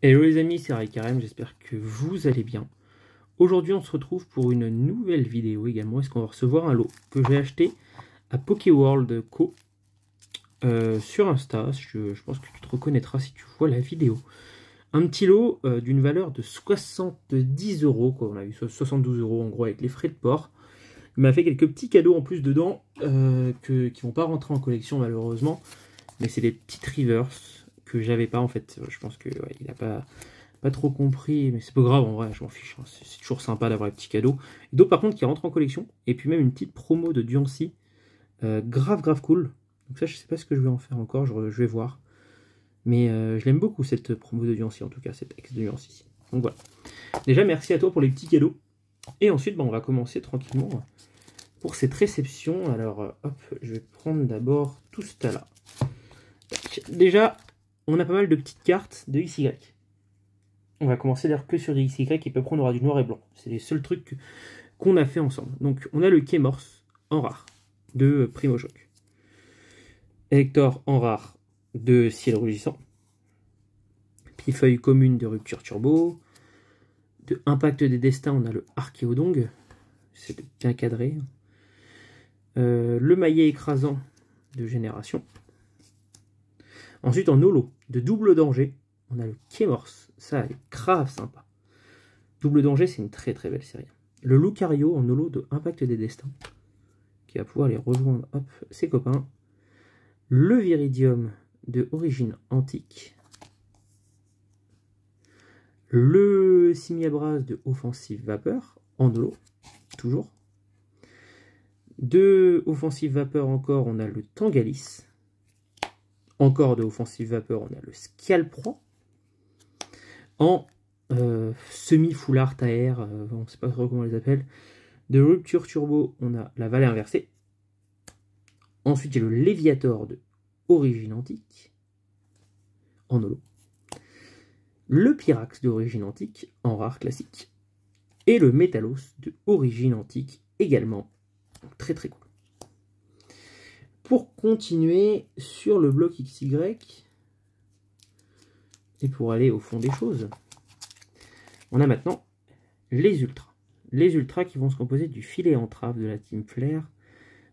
Hello les amis, c'est Ray Carême, j'espère que vous allez bien. Aujourd'hui on se retrouve pour une nouvelle vidéo également. Est-ce qu'on va recevoir un lot que j'ai acheté à Pokéworld Co. Sur Insta. Je pense que tu te reconnaîtras si tu vois la vidéo. Un petit lot d'une valeur de 70 €, quoi. On a eu 72 € en gros avec les frais de port. Il m'a fait quelques petits cadeaux en plus dedans qui vont pas rentrer en collection malheureusement. Mais c'est des petites reverse que j'avais pas en fait. Je pense que ouais, il a pas trop compris, mais c'est pas grave en vrai, je m'en fiche. Hein. C'est toujours sympa d'avoir des petits cadeaux. Et d'autres par contre qui rentrent en collection. Et puis même une petite promo de Diancie. Grave cool. Donc ça je sais pas ce que je vais en faire encore, je vais voir. Mais je l'aime beaucoup cette promo de Diancie en tout cas, cette ex de Diancie. Donc voilà. Déjà merci à toi pour les petits cadeaux. Et ensuite on va commencer tranquillement pour cette réception. Alors hop, je vais prendre d'abord tout ce tas là. Déjà, on a pas mal de petites cartes de XY. On va commencer d'ailleurs que sur des XY et puis après on aura du noir et blanc. C'est les seuls trucs qu'on a fait ensemble. Donc on a le Kémorse en rare de Primo Choc. Elector en rare de Ciel Rugissant. Pifeuille commune de Rupture Turbo. De Impact des Destins, on a le Archéodong. C'est bien cadré. Le Maillet écrasant de Génération. Ensuite, en holo, de Double Danger, on a le Kémorse. Ça, est grave sympa. Double Danger, c'est une très belle série. Le Lucario en holo de Impact des Destins, qui va pouvoir les rejoindre, hop, ses copains. Le Viridium de Origine Antique. Le Simiabras de Offensive Vapeur, en holo, toujours. De Offensive Vapeur encore, on a le Tangalis. Encore de Offensive Vapeur, on a le Scalpro. En semi-full art AR, on ne sait pas trop comment on les appelle. De Rupture Turbo, on a la Vallée Inversée. Ensuite, il y a le Léviator de Origine Antique, en holo. Le Pyrax d'Origine Antique, en rare classique. Et le Métalos de Origine Antique, également. Donc, très cool. Pour continuer sur le bloc XY, et pour aller au fond des choses, on a maintenant les ultras. Les ultras qui vont se composer du filet entrave de la Team Flair,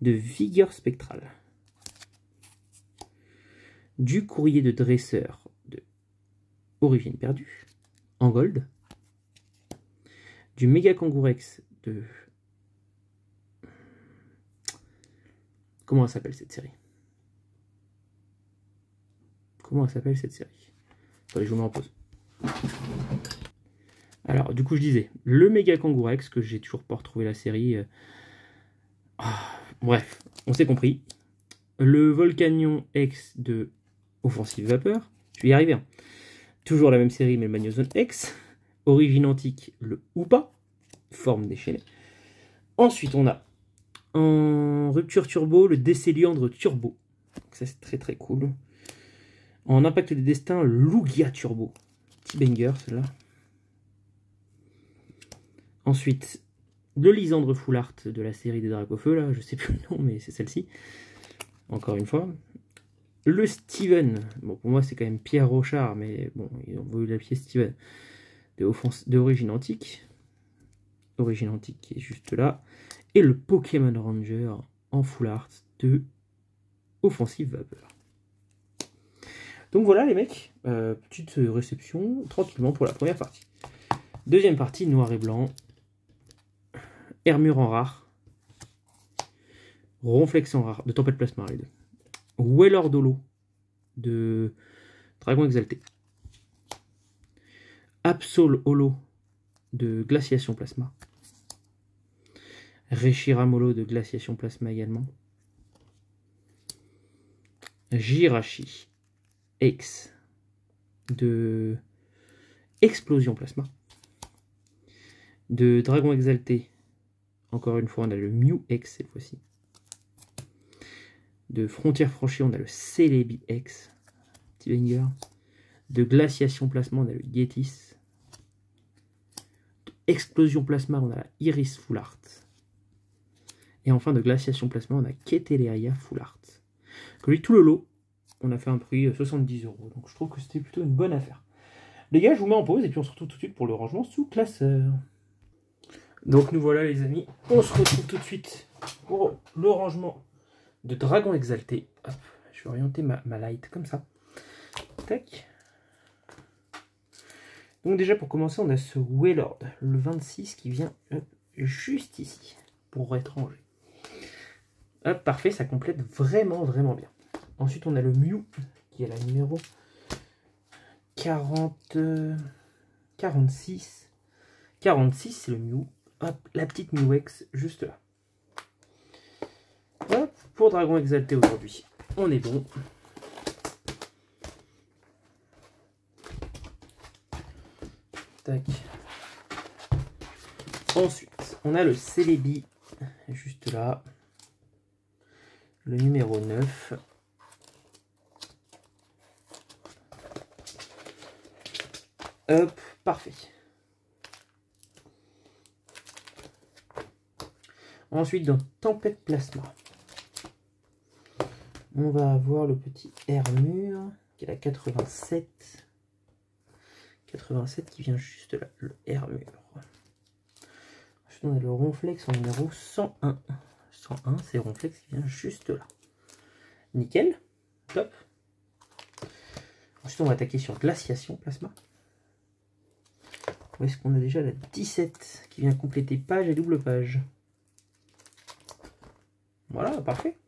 de Vigueur Spectrale, du courrier de dresseur de Origine Perdue, en gold, du Méga Kangourex de... Comment elle s'appelle cette série? Comment elle s'appelle cette série? Attendez, je vous mets en pause. Alors, du coup, je disais, le Méga Kangourex, que j'ai toujours pas retrouvé la série. Bref, on s'est compris. Le Volcanion X de Offensive Vapeur. Je vais y arriver. Hein. Toujours la même série, mais le Magnezone X. Origine Antique, le Hoopa. Forme déchaînée. Ensuite, on a en Rupture Turbo, le Décéliandre Turbo. Donc ça, c'est très cool. En Impact des Destins, Lugia Turbo. Petit banger, celle-là. Ensuite, le Lysandre Full Art de la série des Dracofeu, là, je sais plus le nom, mais c'est celle-ci. Encore une fois. Le Steven, bon, pour moi, c'est quand même Pierre Rochard, mais bon, ils ont voulu l'appeler Steven, d'Origine Antique. Origine Antique qui est juste là. Et le Pokémon Ranger en Full Art de Offensive Vapeur. Donc voilà les mecs, petite réception tranquillement pour la première partie. Deuxième partie, noir et blanc. Hermure en rare. Ronflex en rare, de Tempête Plasma les deux. Weller d'Holo de Dragon Exalté. Absol Holo de Glaciation Plasma. Reshiram Holo de Glaciation Plasma également. Jirachi X de Explosion Plasma. De Dragon Exalté, encore une fois, on a le Mew X cette fois-ci. De Frontière Franchie, on a le Celebi X. Petit banger. De Glaciation Plasma, on a le Yetis. De Explosion Plasma, on a la Iris Full Art. Et enfin, de Glaciation Plasma, on a Keteleria Full Art. Comme lui, tout le lot, on a fait un prix 70 €. Donc je trouve que c'était plutôt une bonne affaire. Les gars, je vous mets en pause et puis on se retrouve tout de suite pour le rangement sous classeur. Donc nous voilà les amis, on se retrouve tout de suite pour le rangement de Dragon Exalté. Hop, je vais orienter ma light comme ça. Tac. Donc déjà pour commencer, on a ce Wailord, le 26 qui vient juste ici pour être rangé. Hop, parfait, ça complète vraiment bien. Ensuite on a le Mew qui est la numéro 46. 46 c'est le Mew. Hop, la petite Mewex juste là. Hop, pour Dragon Exalté aujourd'hui, on est bon. Tac. Ensuite, on a le Celebi, juste là. Le numéro 9. Hop, parfait. Ensuite, dans Tempête Plasma, on va avoir le petit Hermure, qui est la 87. 87 qui vient juste là, le Hermure. Ensuite, on a le Ronflex en numéro 101. 101, c'est Ronflex qui vient juste là. Nickel, top. Ensuite, on va attaquer sur Glaciation Plasma. Où est-ce qu'on a déjà la 17 qui vient compléter page et double page? Voilà, parfait.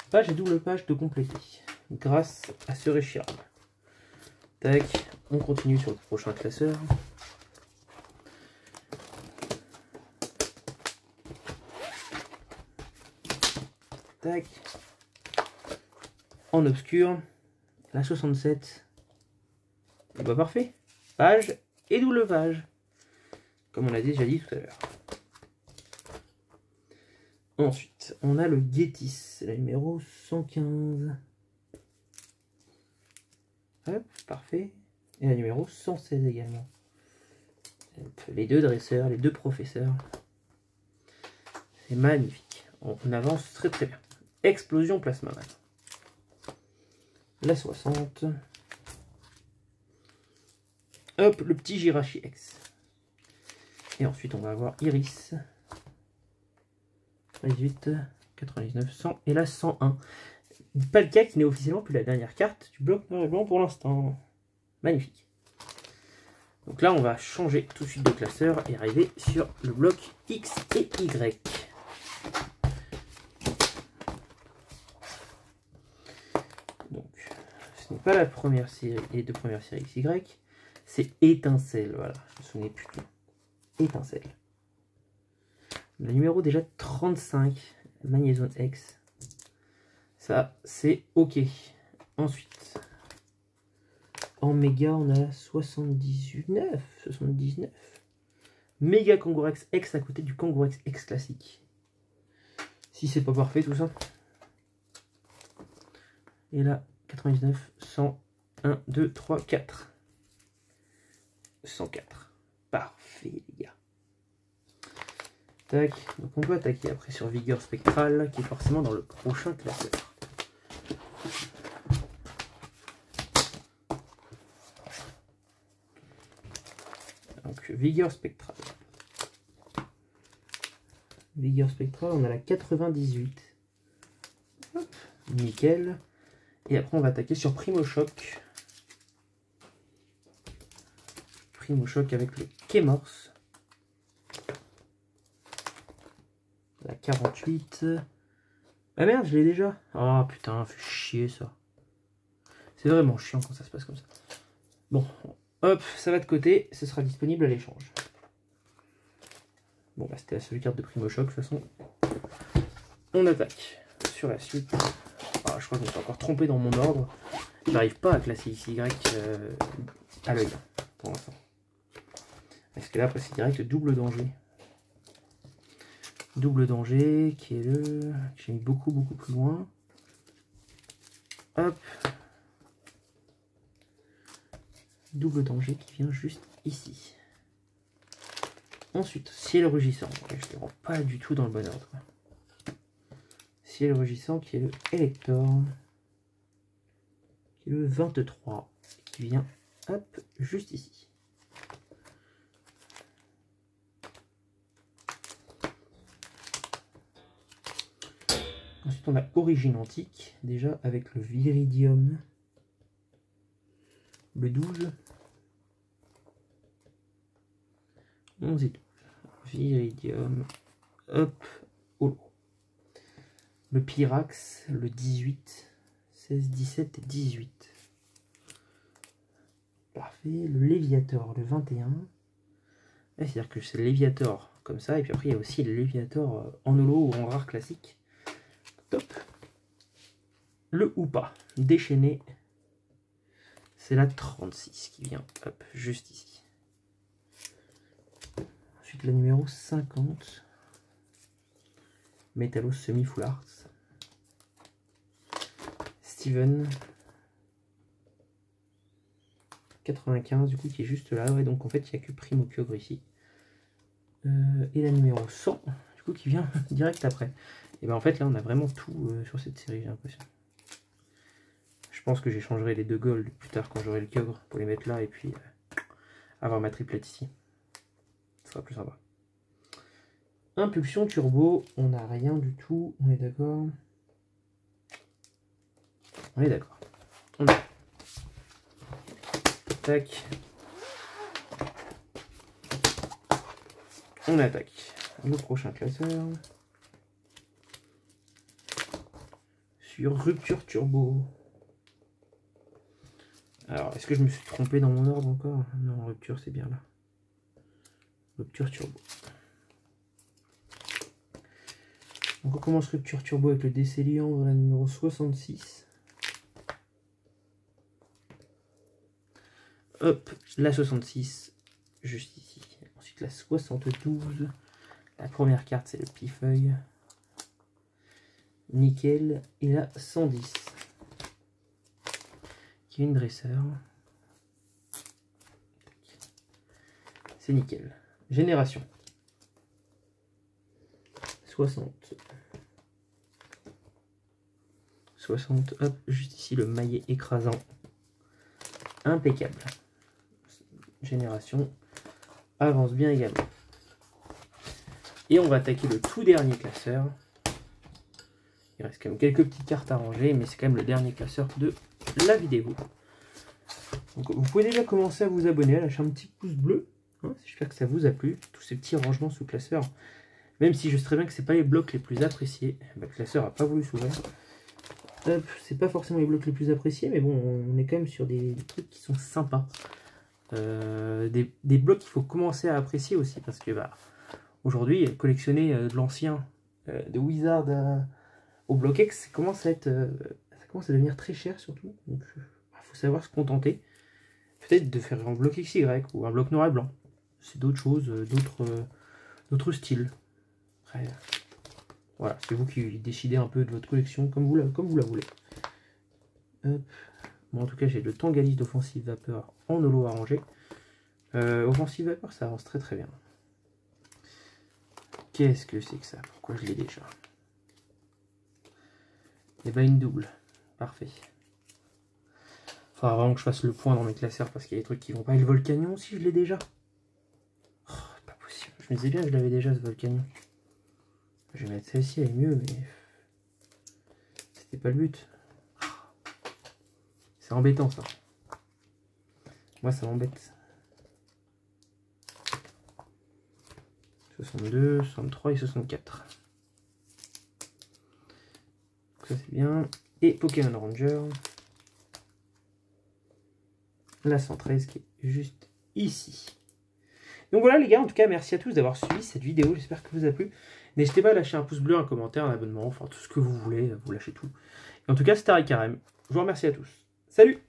Page et double page de compléter grâce à ce Reshiram. Tac, on continue sur le prochain classeur. Tac. En obscur, la 67. Et bah parfait. Page et double page. Comme on l'a déjà dit tout à l'heure. Ensuite, on a le Getis, la numéro 115. Hop, parfait. Et la numéro 116 également. Hop, les deux dresseurs, les deux professeurs. C'est magnifique. On avance très bien. Explosion Plasma maintenant. La 60. Hop, le petit Jirachi X. Et ensuite, on va avoir Iris. 18, 99, 100 et la 101. Pas le cas qui n'est officiellement plus la dernière carte du bloc noir et blanc pour l'instant. Magnifique. Donc là, on va changer tout de suite de classeur et arriver sur le bloc X et Y. Donc, ce n'est pas la première série, les deux premières séries XY, c'est Étincelle. Voilà, je me souviens plus de nom. Étincelle. Le numéro déjà 35, Magnézone X. Ça, c'est OK. Ensuite, en méga, on a 79. Méga Kangourex X à côté du Kangourex X classique. Si c'est pas parfait tout ça. Et là, 99, 100, 1, 2, 3, 4. 104. Parfait, les gars. Tac. Donc on peut attaquer après sur Vigueur Spectrale, qui est forcément dans le prochain classeur. Donc Vigueur Spectrale. Vigueur Spectrale, on a la 98. Hop, nickel. Et après on va attaquer sur Primo Choc. Primo Choc avec le Kémorse. La 48. Ah merde, je l'ai déjà. Ah putain, fait chier ça. C'est vraiment chiant quand ça se passe comme ça. Bon, hop, ça va de côté. Ce sera disponible à l'échange. Bon, bah c'était la seule carte de Primo Choc de toute façon. On attaque sur la suite. Ah, je crois que je me suis encore trompé dans mon ordre. J'arrive pas à classer XY à l'œil pour l'instant. Parce que là, après, c'est direct double danger. Double danger, qui est le... J'ai mis beaucoup plus loin. Hop. Double danger qui vient juste ici. Ensuite, ciel rugissant. Je ne les rends pas du tout dans le bon ordre. Ciel rugissant qui est le Elector. Qui est le 23. Qui vient hop, juste ici. Ensuite, on a Origine Antique, déjà avec le Viridium, le 12, 11 et 12. Viridium, hop, holo. Le Pyrax, le 18, 16, 17 et 18. Parfait. Le Léviator, le 21. C'est-à-dire que c'est le Léviator comme ça, et puis après il y a aussi le Léviator en holo ou en rare classique. Top. Le Hoopa, déchaîné. C'est la 36 qui vient, hop, juste ici. Ensuite la numéro 50. Métallos semi-full art. Steven. 95 du coup qui est juste là. Ouais, donc en fait il n'y a que Primo Kyogre ici. Et la numéro 100 du coup qui vient direct après. Et ben en fait là on a vraiment tout sur cette série, j'ai l'impression. Je pense que j'échangerai les deux gold plus tard quand j'aurai le Kyogre pour les mettre là et puis avoir ma triplette ici. Ce sera plus sympa. Impulsion turbo, on n'a rien du tout, on est d'accord. On est d'accord. On a. Tac. On attaque le prochain classeur. Sur Rupture Turbo. Alors, est-ce que je me suis trompé dans mon ordre encore? Non, Rupture, c'est bien là. Rupture Turbo. Donc on commence Rupture Turbo avec le Décéliant dans la numéro 66. Hop, la 66, juste ici. Ensuite la 72. La première carte, c'est le Pifeuille. Nickel. Et la 110. Qui est une dresseur. C'est nickel. Génération. 60. 60. Hop, juste ici le maillet écrasant. Impeccable. Génération avance bien également. Et on va attaquer le tout dernier classeur. Il reste quand même quelques petites cartes à ranger, mais c'est quand même le dernier classeur de la vidéo. Donc, vous pouvez déjà commencer à vous abonner, à lâcher un petit pouce bleu. Hein, j'espère que ça vous a plu, tous ces petits rangements sous classeur. Même si je sais très bien que c'est pas les blocs les plus appréciés. Bah, le classeur n'a pas voulu s'ouvrir. C'est pas forcément les blocs les plus appréciés, mais bon, on est quand même sur des trucs qui sont sympas. Des blocs qu'il faut commencer à apprécier aussi, parce que bah, aujourd'hui, collectionner de l'ancien, de Wizard au bloc X, ça commence à devenir très cher surtout. Donc faut savoir se contenter. Peut-être de faire un bloc XY ou un bloc noir et blanc. C'est d'autres choses, d'autres styles. Après, voilà, c'est vous qui décidez un peu de votre collection comme vous la voulez. Hop. Bon, en tout cas, j'ai le Tangalis d'Offensive Vapeur en holo à ranger. Offensive Vapeur, ça avance très très bien. Qu'est-ce que c'est que ça? Pourquoi je l'ai déjà? Et ben une double. Parfait. Faudra vraiment que je fasse le point dans mes classeurs parce qu'il y a des trucs qui vont pas. Et le Volcanion aussi, je l'ai déjà. Oh, pas possible. Je me disais bien que je l'avais déjà ce Volcanion. Je vais mettre celle-ci, elle est mieux, mais c'était pas le but. C'est embêtant ça. Moi ça m'embête. 62, 63 et 64. Donc ça c'est bien. Et Pokémon Ranger. La 113 qui est juste ici. Donc voilà les gars, en tout cas merci à tous d'avoir suivi cette vidéo, j'espère que vous a plu. N'hésitez pas à lâcher un pouce bleu, un commentaire, un abonnement, enfin tout ce que vous voulez, vous lâchez tout. Et en tout cas c'était Ricarem, je vous remercie à tous. Salut!